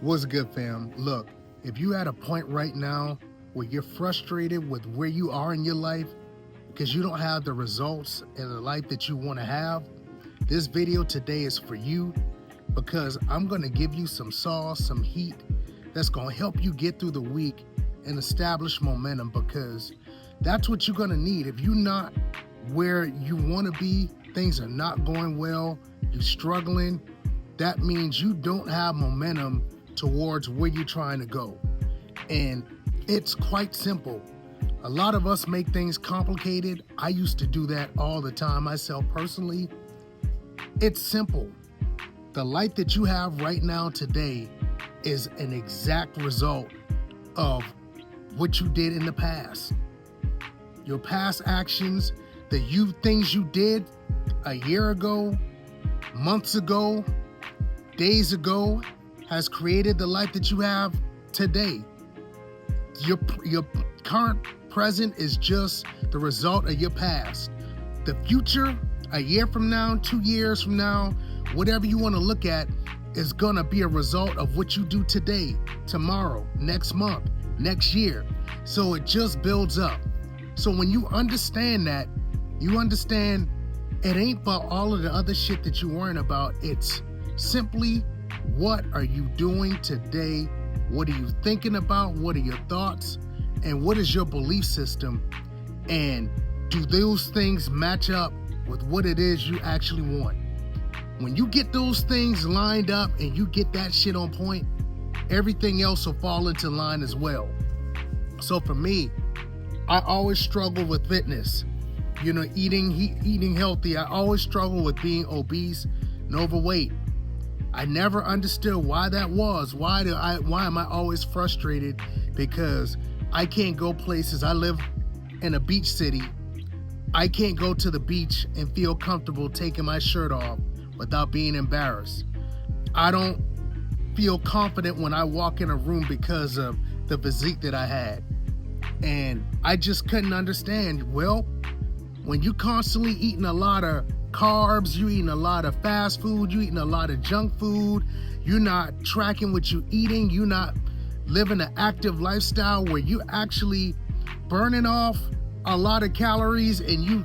What's good, fam? Look, if you at a point right now where you're frustrated with where you are in your life because you don't have the results and the life that you want to have, this video today is for you because I'm going to give you some sauce, some heat that's going to help you get through the week and establish momentum, because that's what you're going to need. If you're not where you want to be, things are not going well, you're struggling, that means you don't have momentum towards where you're trying to go. And it's quite simple. A lot of us make things complicated. I used to do that all the time myself personally. It's simple. The life that you have right now today is an exact result of what you did in the past. Your past actions, things you did a year ago, months ago, days ago, has created the life that you have today. Your current present is just the result of your past. The future, a year from now, 2 years from now, whatever you want to look at, is gonna be a result of what you do today, tomorrow, next month, next year. So it just builds up. So when you understand that, you understand it ain't about all of the other shit that you're worrying about. It's simply, what are you doing today? What are you thinking about? What are your thoughts? And what is your belief system? And do those things match up with what it is you actually want? When you get those things lined up and you get that shit on point, everything else will fall into line as well. So for me, I always struggle with fitness, eating healthy. I always struggle with being obese and overweight. I never understood why that was. Why am I always frustrated? Because I can't go places. I live in a beach city. I can't go to the beach and feel comfortable taking my shirt off without being embarrassed. I don't feel confident when I walk in a room because of the physique that I had. And I just couldn't understand. Well, when you constantly eating a lot of carbs, you eating a lot of fast food, you eating a lot of junk food, you're not tracking what you're eating, you're not living an active lifestyle where you actually burning off a lot of calories and you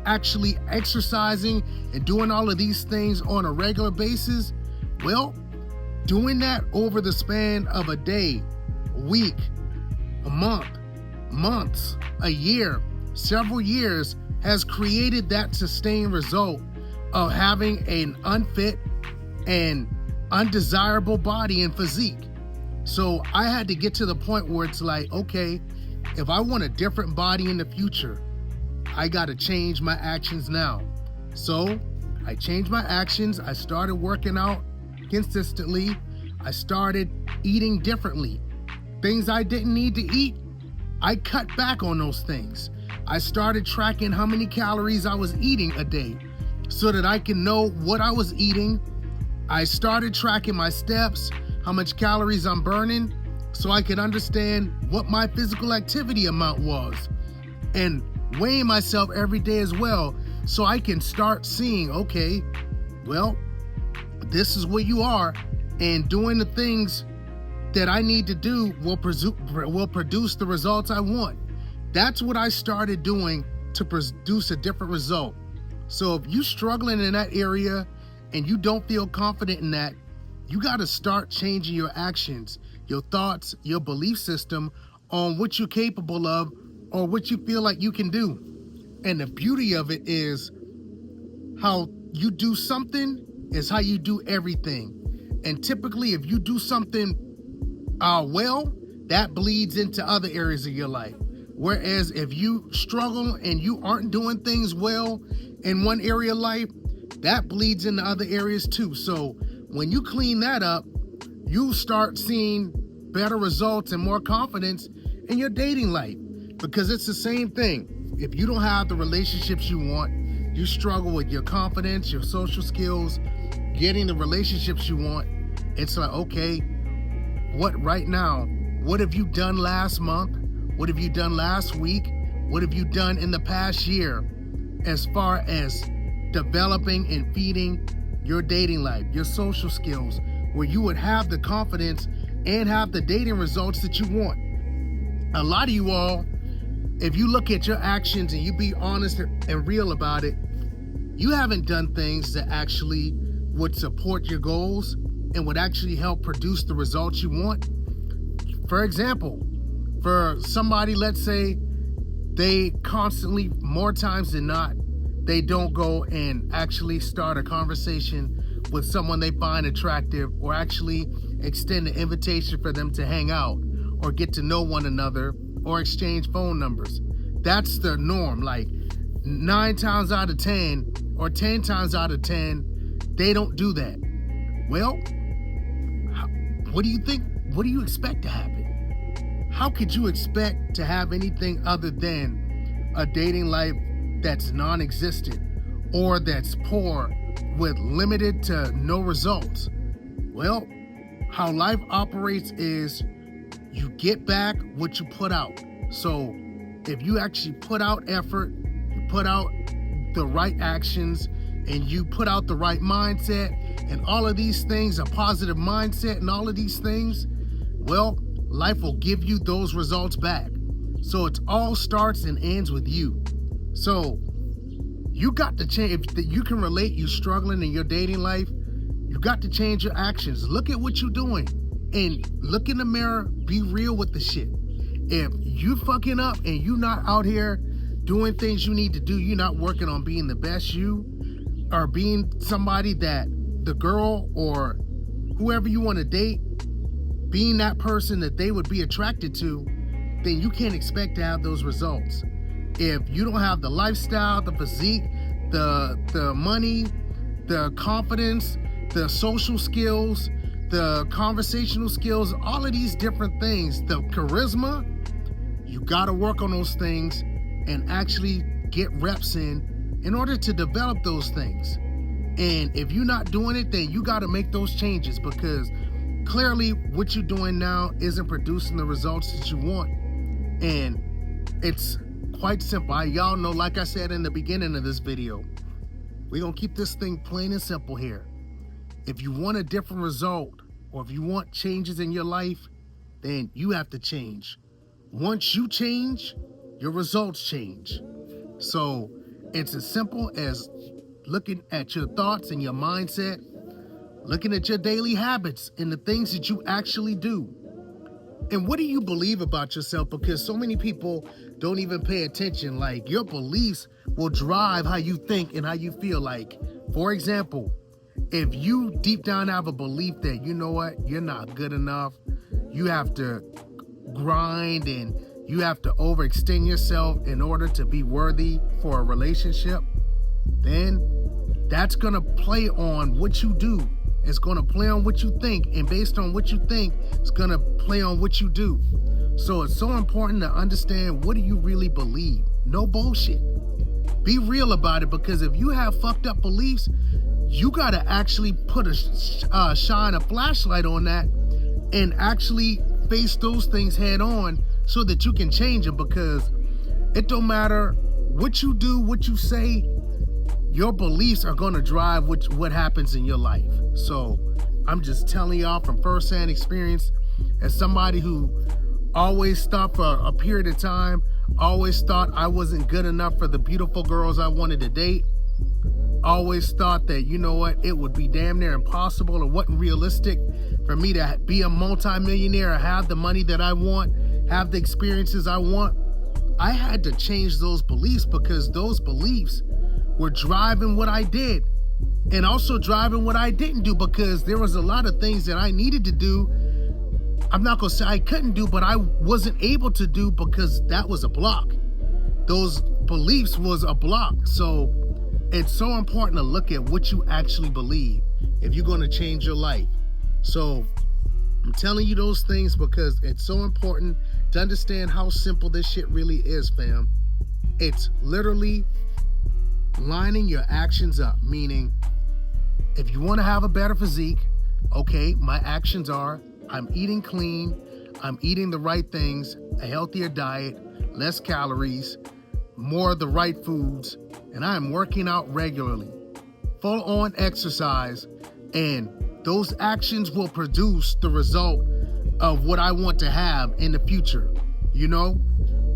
actually exercising and doing all of these things on a regular basis, well, doing that over the span of a day, a week, a month, months, a year, several years has created that sustained result of having an unfit and undesirable body and physique. So I had to get to the point where it's like, okay, if I want a different body in the future, I got to change my actions now. So I changed my actions. I started working out consistently. I started eating differently. Things I didn't need to eat, I cut back on those things. I started tracking how many calories I was eating a day so that I can know what I was eating. I started tracking my steps, how much calories I'm burning, so I could understand what my physical activity amount was, and weighing myself every day as well, so I can start seeing, okay, well, this is where you are, and doing the things that I need to do will produce the results I want. That's what I started doing to produce a different result. So if you're struggling in that area and you don't feel confident in that, you got to start changing your actions, your thoughts, your belief system on what you're capable of or what you feel like you can do. And the beauty of it is how you do something is how you do everything. And typically, if you do something well, that bleeds into other areas of your life. Whereas if you struggle and you aren't doing things well in one area of life, that bleeds into other areas too. So when you clean that up, you start seeing better results and more confidence in your dating life, because it's the same thing. If you don't have the relationships you want, you struggle with your confidence, your social skills, getting the relationships you want. It's like, okay, what right now? What have you done last month? What have you done last week? What have you done in the past year as far as developing and feeding your dating life, your social skills, where you would have the confidence and have the dating results that you want. A lot of you all, if you look at your actions and you be honest and real about it, you haven't done things that actually would support your goals and would actually help produce the results you want. For example, for somebody, let's say they constantly, more times than not, they don't go and actually start a conversation with someone they find attractive or actually extend an invitation for them to hang out or get to know one another or exchange phone numbers. That's the norm. Like 9 times out of 10 or 10 times out of 10, they don't do that. Well, what do you think? What do you expect to happen? How could you expect to have anything other than a dating life that's non-existent or that's poor with limited to no results? Well, how life operates is you get back what you put out. So if you actually put out effort, you put out the right actions, and you put out the right mindset, and all of these things, a positive mindset and all of these things, well, life will give you those results back. So it all starts and ends with you. So you got to change. If you can relate, you struggling in your dating life, you got to change your actions. Look at what you're doing and look in the mirror, be real with the shit. If you fucking up and you not out here doing things you need to do, you're not working on being the best you, or being somebody that the girl or whoever you want to date, being that person that they would be attracted to, then you can't expect to have those results. If you don't have the lifestyle, the physique, the money, the confidence, the social skills, the conversational skills, all of these different things, the charisma, you got to work on those things and actually get reps in order to develop those things. And if you're not doing it, then you got to make those changes, because clearly what you're doing now isn't producing the results that you want. And it's quite simple. Y'all know, like I said in the beginning of this video, we're going to keep this thing plain and simple here. If you want a different result, or if you want changes in your life, then you have to change. Once you change, your results change. So it's as simple as looking at your thoughts and your mindset, looking at your daily habits and the things that you actually do. And what do you believe about yourself? Because so many people don't even pay attention. Like, your beliefs will drive how you think and how you feel. Like, for example, if you deep down have a belief that, you know what, you're not good enough, you have to grind and you have to overextend yourself in order to be worthy for a relationship, then that's going to play on what you do. It's going to play on what you think, and based on what you think, it's going to play on what you do. So it's so important to understand, what do you really believe? No bullshit. Be real about it, because if you have fucked up beliefs, you got to actually put shine a flashlight on that and actually face those things head on so that you can change them, because it don't matter what you do, what you say, your beliefs are going to drive what happens in your life. So I'm just telling y'all from firsthand experience, as somebody who always thought for a period of time, always thought I wasn't good enough for the beautiful girls I wanted to date, always thought that, you know what, it would be damn near impossible or wasn't realistic for me to be a multimillionaire or have the money that I want, have the experiences I want. I had to change those beliefs, because those beliefs were driving what I did and also driving what I didn't do, because there was a lot of things that I needed to do. I'm not going to say I couldn't do, but I wasn't able to do because that was a block. Those beliefs was a block. So it's so important to look at what you actually believe if you're going to change your life. So I'm telling you those things because it's so important to understand how simple this shit really is, fam. It's literally lining your actions up, meaning if you want to have a better physique, okay, my actions are, I'm eating clean, I'm eating the right things, a healthier diet, less calories, more of the right foods, and I'm working out regularly, full on exercise, and those actions will produce the result of what I want to have in the future. You know,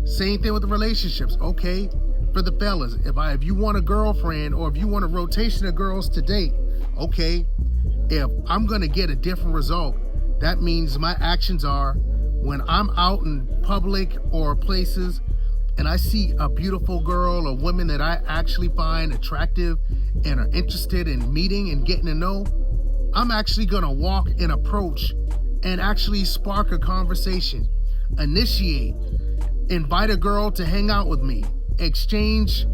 same thing with the relationships. Okay, for the fellas, if you want a girlfriend or if you want a rotation of girls to date, okay, if I'm gonna get a different result, that means my actions are when I'm out in public or places and I see a beautiful girl or woman that I actually find attractive and are interested in meeting and getting to know, I'm actually gonna walk and approach and actually spark a conversation, initiate, invite a girl to hang out with me, exchange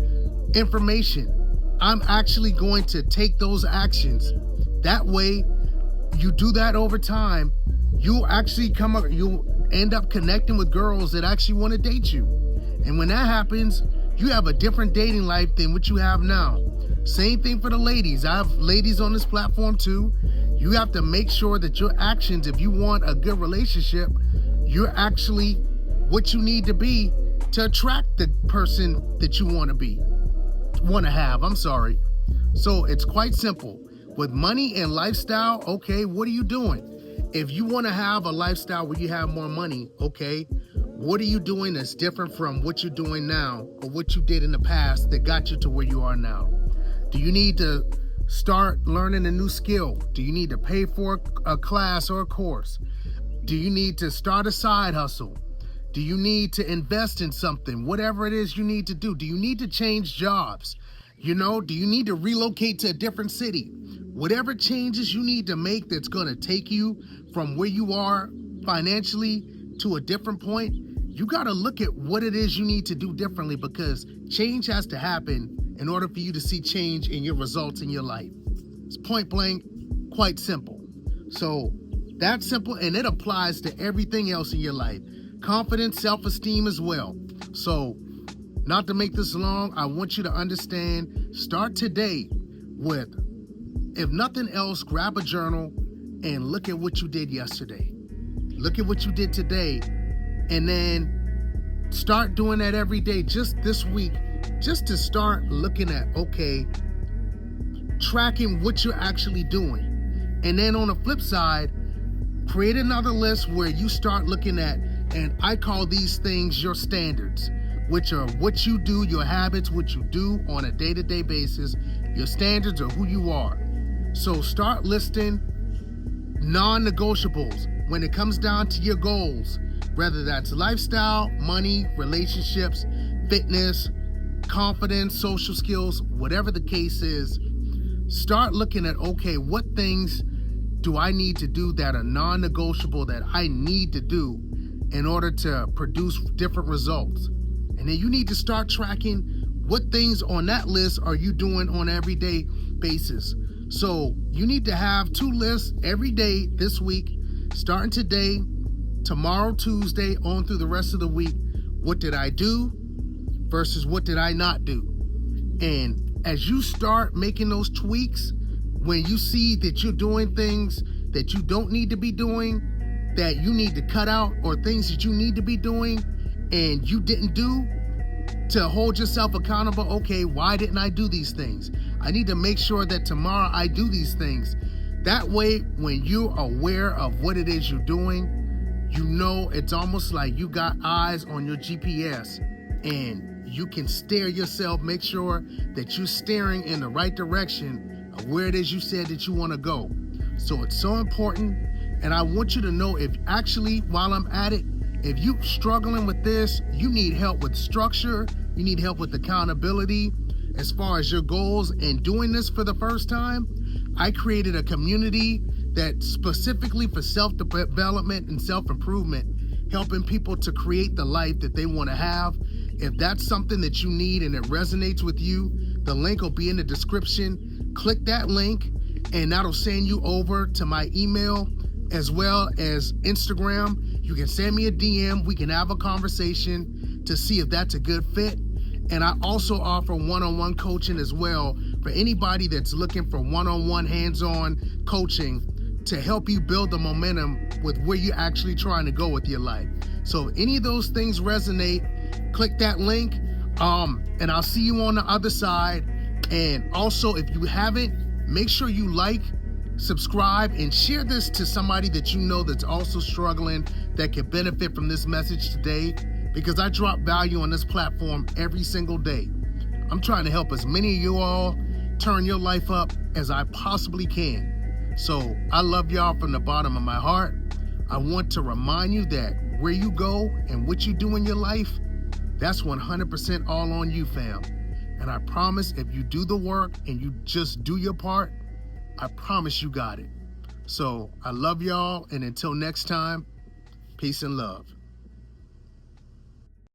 information. I'm actually going to take those actions. That way, you do that over time, you'll end up connecting with girls that actually want to date you. And when that happens, you have a different dating life than what you have now. Same thing for the ladies. I have ladies on this platform too. You have to make sure that your actions, if you want a good relationship, you're actually what you need to be to attract the person that you want to have. So it's quite simple. With money and lifestyle, okay, what are you doing? If you want to have a lifestyle where you have more money, okay, what are you doing that's different from what you're doing now or what you did in the past that got you to where you are now? Do you need to start learning a new skill? Do you need to pay for a class or a course? Do you need to start a side hustle? Do you need to invest in something? Whatever it is you need to do. Do you need to change jobs? You know, do you need to relocate to a different city? Whatever changes you need to make that's going to take you from where you are financially to a different point, you got to look at what it is you need to do differently, because change has to happen in order for you to see change in your results in your life. It's point blank, quite simple. So that's simple, and it applies to everything else in your life. Confidence, self-esteem as well. So not to make this long, I want you to understand, start today with, if nothing else, grab a journal and look at what you did yesterday. Look at what you did today, and then start doing that every day, just this week, just to start looking at, okay, tracking what you're actually doing. And then on the flip side, create another list where you start looking at, and I call these things your standards, which are what you do, your habits, what you do on a day-to-day basis. Your standards are who you are. So start listing non-negotiables when it comes down to your goals, whether that's lifestyle, money, relationships, fitness, confidence, social skills, whatever the case is. Start looking at, okay, what things do I need to do that are non-negotiable, that I need to do in order to produce different results? And then you need to start tracking what things on that list are you doing on an everyday basis. So you need to have 2 lists every day this week, starting today, tomorrow, Tuesday, on through the rest of the week. What did I do versus what did I not do? And as you start making those tweaks, when you see that you're doing things that you don't need to be doing, that you need to cut out, or things that you need to be doing and you didn't do, to hold yourself accountable. Okay, why didn't I do these things? I need to make sure that tomorrow I do these things. That way, when you're aware of what it is you're doing, you know, it's almost like you got eyes on your GPS and you can steer yourself, make sure that you're steering in the right direction of where it is you said that you want to go. So it's so important. And I want you to know, if actually, while I'm at it, if you're struggling with this, you need help with structure, you need help with accountability as far as your goals, and doing this for the first time, I created a community that's specifically for self-development and self-improvement, helping people to create the life that they want to have. If that's something that you need and it resonates with you, the link will be in the description. Click that link and that'll send you over to my email as well as Instagram. You can send me a DM. We can have a conversation to see if that's a good fit. And I also offer one-on-one coaching as well for anybody that's looking for one-on-one hands-on coaching to help you build the momentum with where you're actually trying to go with your life. So if any of those things resonate, click that link, and I'll see you on the other side. And also, if you haven't, make sure you like, subscribe, and share this to somebody that you know that's also struggling, that can benefit from this message today, because I drop value on this platform every single day. I'm trying to help as many of you all turn your life up as I possibly can. So I love y'all from the bottom of my heart. I want to remind you that where you go and what you do in your life, that's 100% all on you, fam. And I promise if you do the work and you just do your part, I promise you got it. So I love y'all, and until next time, peace and love.